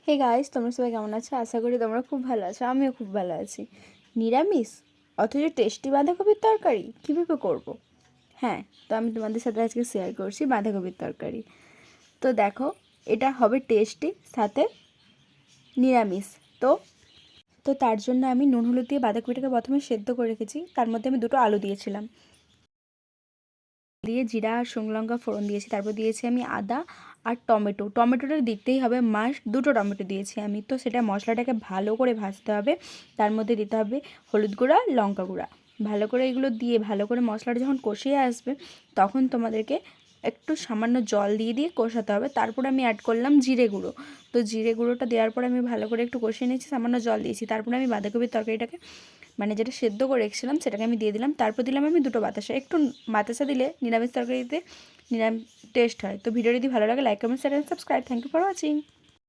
Hey guys, তোমরা সবাই কেমন আছো? আশা করি তোমরা খুব ভালো আছো। আমিও খুব ভালো আছি। নিরামিষ অথচ টেস্টি বাঁধাকপির তরকারি কীভাবে করব? হ্যাঁ, তো আমি তোমাদের সাথে আজকে শেয়ার করছি বাঁধাকপির তরকারি। তো দেখো, এটা হবে টেস্টি, সাথে নিরামিষ। তো তো তার জন্য আমি নুন হলুদ দিয়ে বাঁধাকপিটাকে প্রথমে সেদ্ধ করে রেখেছি। তার মধ্যে আমি দুটো আলু দিয়েছিলাম, দিয়ে জিরা আর শুকনো লঙ্কা ফোড়ন দিয়েছি। তারপর দিয়েছি আমি আদা আর টমেটোটা দিতেই হবে, মাস্ট। দুটো টমেটো দিয়েছি আমি। তো সেটা মশলাটাকে ভালো করে ভাজতে হবে। তার মধ্যে দিতে হবে হলুদ গুঁড়া, লঙ্কা গুঁড়া। ভালো করে এগুলো দিয়ে ভালো করে মশলাটা যখন কষিয়ে আসবে, তখন তোমাদেরকে একটু সামান্য জল দিয়ে দিয়ে কষাতে হবে। তারপর আমি অ্যাড করলাম জিরে গুঁড়ো। তো জিরে গুঁড়োটা দেওয়ার পর আমি ভালো করে একটু কষিয়ে নিয়েছি, সামান্য জল দিয়েছি। তারপরে আমি বাঁধাকপির তরকারিটাকে, মানে যেটা সেদ্ধ করে রেখেছিলাম, সেটাকে আমি দিয়ে দিলাম। তারপর দিলাম আমি দুটো বাতাসা। একটু বাতাসা দিলে নিরামিষ তরকারিতে নিরামিষ টেস্ট হয়। তো ভিডিও যদি ভালো লাগে, like, comment, share, subscribe. Thank you for watching.